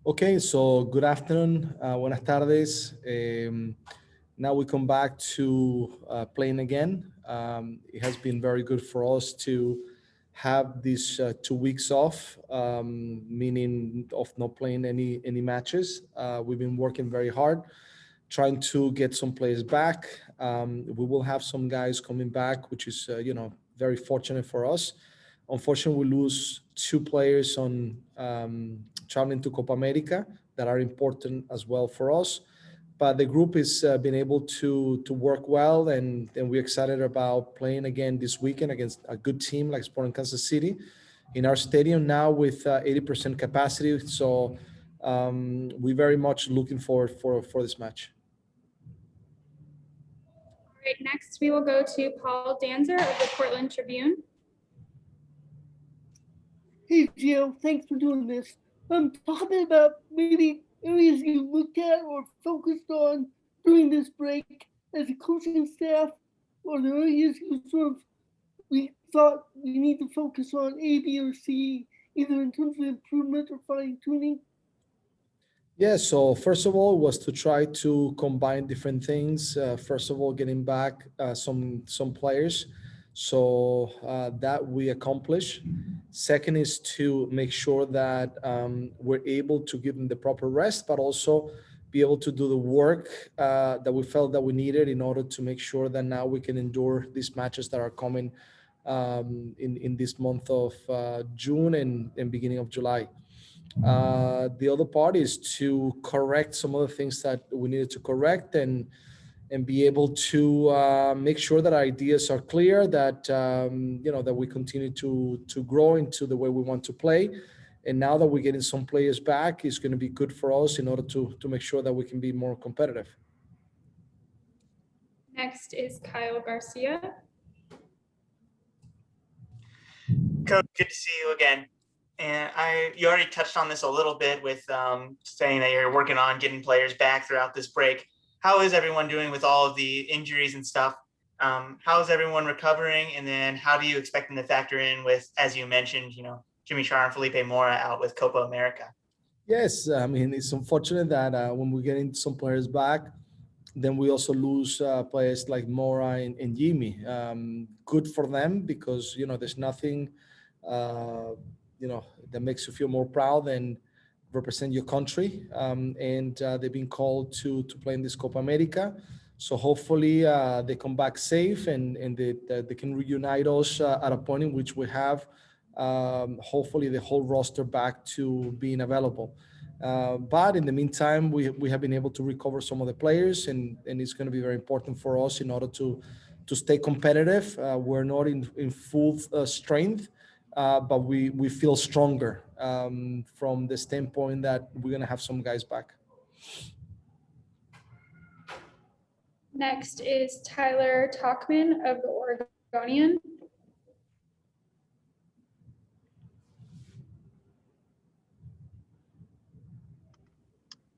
Okay, so good afternoon, buenas tardes. Now we come back to playing again. It has been very good for us to have these 2 weeks off, meaning of not playing any matches. We've been working very hard, trying to get some players back. We will have some guys coming back, which is very fortunate for us. Unfortunately, we lose 2 players on traveling to Copa América that are important as well for us. But the group is been able to work well, and we're excited about playing again this weekend against a good team like Sporting Kansas City in our stadium now with 80% capacity. So we're very much looking forward for this match. All right, next we will go to Paul Danzer of the Portland Tribune. Hey, Gio, thanks for doing this. I'm talking about maybe areas you looked at or focused on during this break as a coaching staff, or the areas you we thought we need to focus on A, B, or C, either in terms of improvement or fine tuning? Yeah, so first of all was to try to combine different things. First of all, getting back some players, so that we accomplish. Second is to make sure that we're able to give them the proper rest, but also be able to do the work that we felt that we needed in order to make sure that now we can endure these matches that are coming in this month of June and beginning of July. The other part is to correct some of the things that we needed to correct and be able to make sure that our ideas are clear, that that we continue to grow into the way we want to play. And now that we're getting some players back, it's going to be good for us in order to make sure that we can be more competitive. Next is Kyle Garcia. Coach, good to see you again. And you already touched on this a little bit with saying that you're working on getting players back throughout this break. How is everyone doing with all of the injuries and stuff? How is everyone recovering? And then how do you expect them to factor in with, as you mentioned, Jimmy Char and Felipe Mora out with Copa America? Yes, I mean, it's unfortunate that when we're getting some players back, then we also lose players like Mora and Jimmy. Good for them because, there's nothing, that makes you feel more proud than represent your country. And they've been called to play in this Copa America. So hopefully they come back safe and they can reunite us at a point in which we have hopefully the whole roster back to being available. But in the meantime, we have been able to recover some of the players, and it's going to be very important for us in order to stay competitive. We're not in full strength, but we feel stronger from the standpoint that we're going to have some guys back. Next is Tyler Talkman of the Oregonian.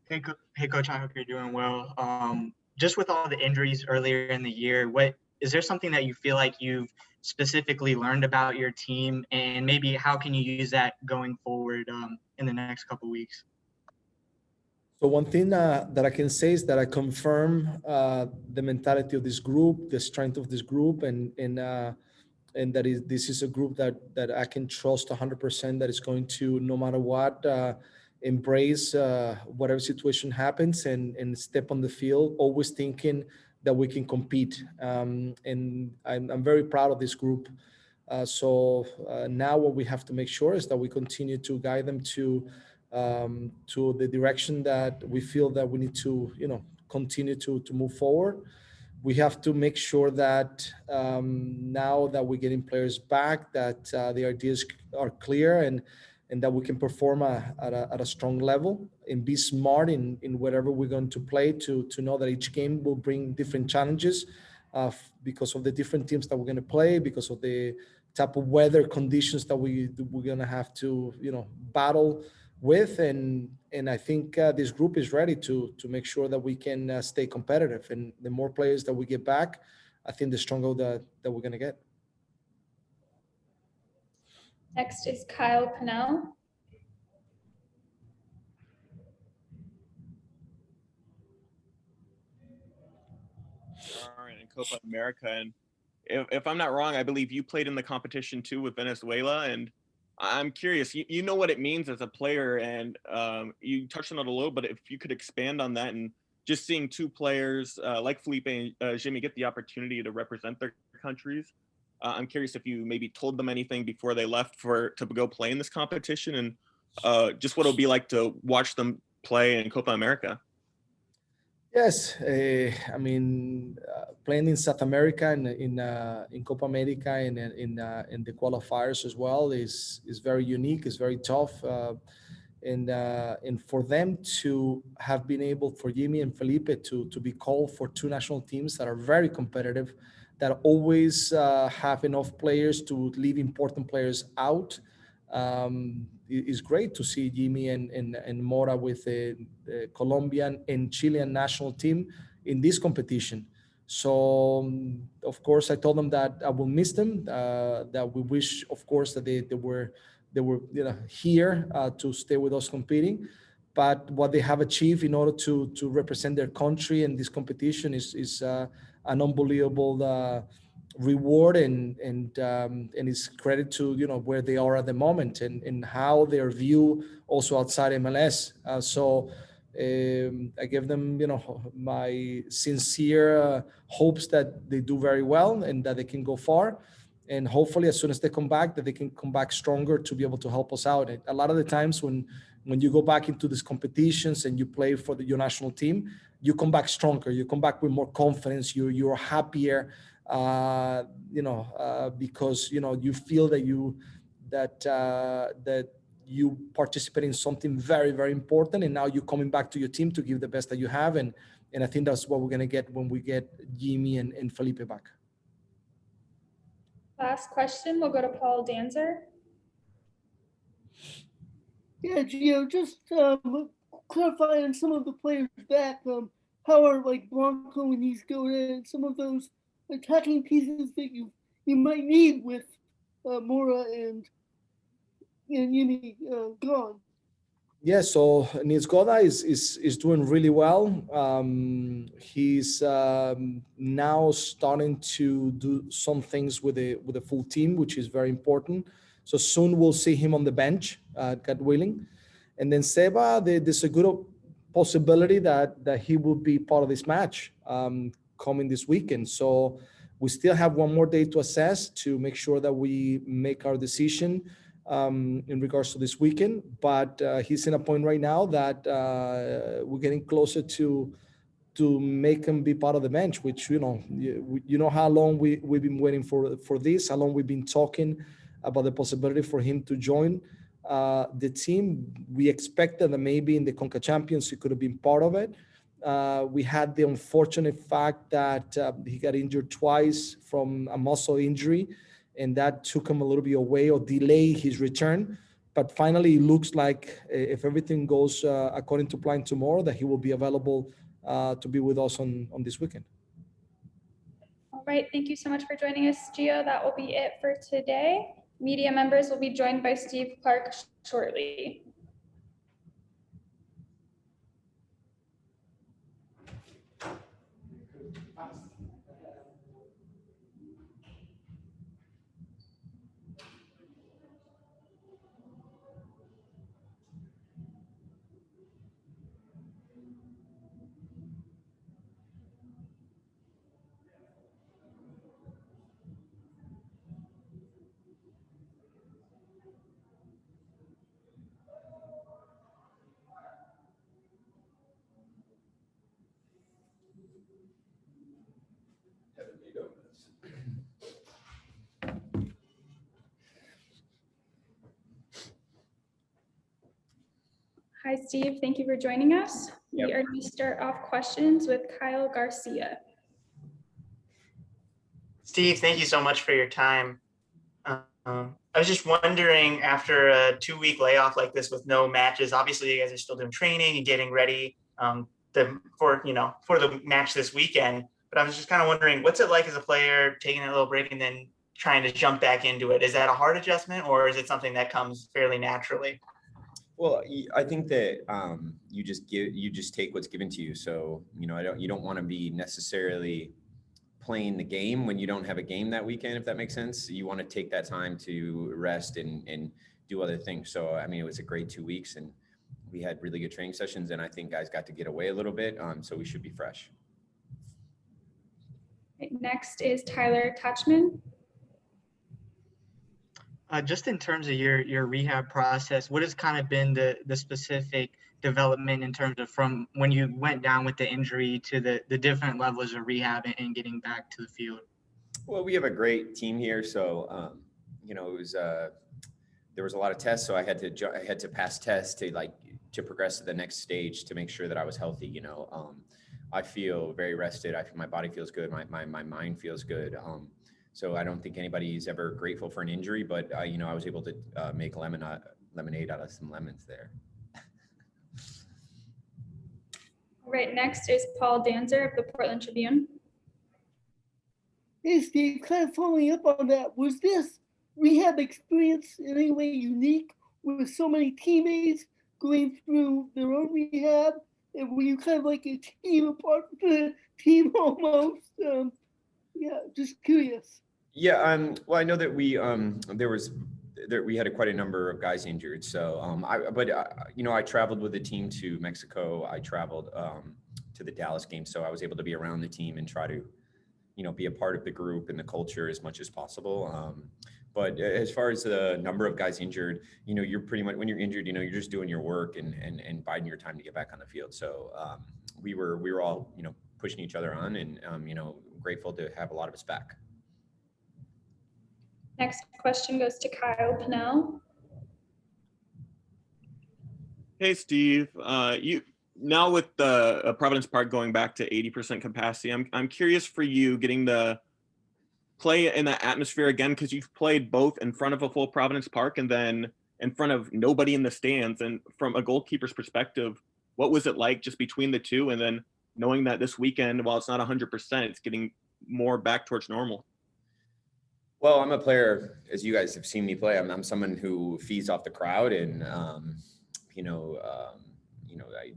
Hey, Coach, I hope you're doing well. Just with all the injuries earlier in the year, is there something that you feel like you've specifically learned about your team, and maybe how can you use that going forward in the next couple of weeks? So one thing that I can say is that I confirm the mentality of this group, the strength of this group, and that this is a group that I can trust 100%, that is going to, no matter what, embrace whatever situation happens and step on the field, always thinking that we can compete. And I'm very proud of this group. So now what we have to make sure is that we continue to guide them to the direction that we feel that we need to, continue to move forward. We have to make sure that now that we're getting players back, that the ideas are clear and that we can perform at a strong level and be smart in whatever we're going to play, to know that each game will bring different challenges because of the different teams that we're going to play, because of the type of weather conditions that we're going to have to, battle with. And I think this group is ready to make sure that we can stay competitive. And the more players that we get back, I think the stronger that we're going to get. Next is Kyle Pennell. in Copa America. And if I'm not wrong, I believe you played in the competition too with Venezuela. And I'm curious, you know what it means as a player, and you touched on it a little, but if you could expand on that, and just seeing two players like Felipe and Jimmy get the opportunity to represent their countries. I'm curious if you maybe told them anything before they left to go play in this competition, and just what it'll be like to watch them play in Copa America. Yes, I mean, playing in South America and in Copa America and in the qualifiers as well is very unique. It's very tough, and for them to have been able, for Jimmy and Felipe to be called for two national teams that are very competitive, that always have enough players to leave important players out. It's great to see Jimmy and Mora with the Colombian and Chilean national team in this competition. So, of course, I told them that I will miss them. That we wish, of course, that they were here to stay with us competing. But what they have achieved in order to represent their country in this competition is an unbelievable reward, and it's credit to where they are at the moment, and how they're viewed also outside MLS. I give them my sincere hopes that they do very well and that they can go far, and hopefully as soon as they come back, that they can come back stronger to be able to help us out. And a lot of the times when you go back into these competitions and you play for your national team, you come back stronger, you come back with more confidence, you're happier, because you feel that you participate in something very, very important, and now you're coming back to your team to give the best that you have, and I think that's what we're gonna get when we get Jimmy and Felipe back. Last question will go to Paul Danzer. Yeah, Gio, just clarifying some of the players back. How are like Blanco and Isgoda and some of those attacking pieces that you might need with Mora and Yimi gone? Yeah, so Niezgoda is doing really well. He's now starting to do some things with the full team, which is very important. So soon we'll see him on the bench, God willing. And then Seba, there's a good possibility that he will be part of this match coming this weekend. So we still have one more day to assess, to make sure that we make our decision in regards to this weekend. But he's in a point right now that we're getting closer to make him be part of the bench, which you know how long we've been waiting for this, how long we've been talking about the possibility for him to join the team. We expected that maybe in the Conca Champions he could have been part of it. We had the unfortunate fact that he got injured twice from a muscle injury, and that took him a little bit away or delay his return. But finally, it looks like if everything goes according to plan tomorrow, that he will be available to be with us on this weekend. All right, thank you so much for joining us, Gio. That will be it for today. Media members will be joined by Steve Clark shortly. Hi, Steve. Thank you for joining us. Yep. We are going to start off questions with Kyle Garcia. Steve, thank you so much for your time. I was just wondering, after a 2-week layoff like this with no matches, obviously you guys are still doing training and getting ready for the match this weekend. But I was just kind of wondering, what's it like as a player taking a little break and then trying to jump back into it? Is that a hard adjustment, or is it something that comes fairly naturally? Well, I think that you just take what's given to you. So you don't want to be necessarily playing the game when you don't have a game that weekend, if that makes sense. You want to take that time to rest and do other things. So, I mean, it was a great 2 weeks and we had really good training sessions, and I think guys got to get away a little bit. So we should be fresh. Next is Tyler Touchman. Just in terms of your rehab process, what has kind of been the specific development in terms of from when you went down with the injury to the different levels of rehab and getting back to the field? Well, we have a great team here. So, it was, there was a lot of tests. So I had to pass tests to progress to the next stage to make sure that I was healthy. I feel very rested. I feel my body feels good. My mind feels good. So I don't think anybody's ever grateful for an injury, but I was able to make lemonade out of some lemons there. All right, next is Paul Danzer of the Portland Tribune. Hey, Steve, kind of following up on that, was this rehab experience in any way unique with so many teammates going through their own rehab? And were you kind of like a team apart from the team almost? Yeah, just curious. Yeah, well, I know that we we had quite a number of guys injured. So, I traveled with the team to Mexico. I traveled to the Dallas game, so I was able to be around the team and try to, be a part of the group and the culture as much as possible. But as far as the number of guys injured, you're pretty much, when you're injured, you're just doing your work and biding your time to get back on the field. So we were all, pushing each other on and, grateful to have a lot of us back. Next question goes to Kyle Pennell. Hey, Steve. You now with the Providence Park going back to 80% capacity, I'm curious for you getting to play in that atmosphere again, because you've played both in front of a full Providence Park and then in front of nobody in the stands. And from a goalkeeper's perspective, what was it like just between the two? And then knowing that this weekend, while it's not 100%, it's getting more back towards normal. Well, I'm a player, as you guys have seen me play. I'm someone who feeds off the crowd, and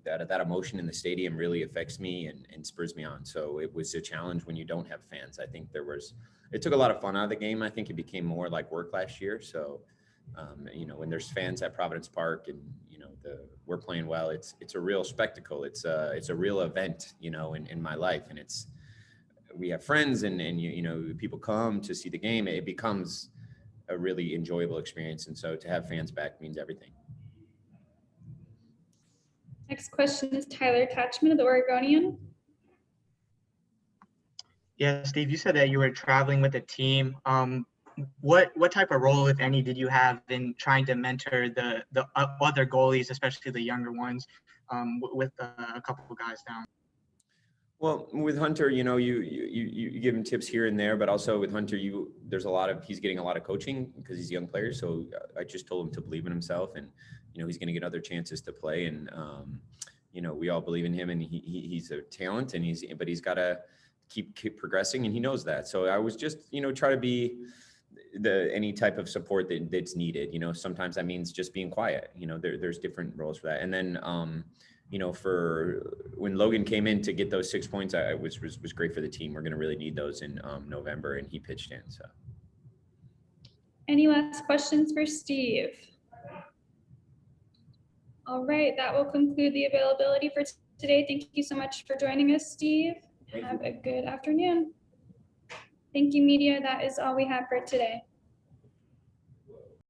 that emotion in the stadium really affects me and spurs me on. So it was a challenge when you don't have fans. I think it took a lot of fun out of the game. I think it became more like work last year. So, when there's fans at Providence Park and we're playing well, it's a real spectacle. It's a real event, in my life, and we have friends and people come to see the game. It becomes a really enjoyable experience. And so to have fans back means everything. Next question is Tyler Touchman of the Oregonian. Yeah, Steve, you said that you were traveling with a team. What type of role, if any, did you have in trying to mentor the other goalies, especially the younger ones, with a couple of guys down? Well, with Hunter, you give him tips here and there, but also with Hunter, he's getting a lot of coaching because he's a young player. So I just told him to believe in himself, and he's going to get other chances to play, and we all believe in him, and he's a talent, and but he's got to keep progressing, and he knows that. So I was just try to be any type of support that's needed. Sometimes that means just being quiet. There's different roles for that, and then for when Logan came in to get those 6 points, I was great for the team. We're going to really need those in November, and he pitched in. So, any last questions for Steve? All right, that will conclude the availability for today. Thank you so much for joining us, Steve. Have a good afternoon. Thank you, media. That is all we have for today.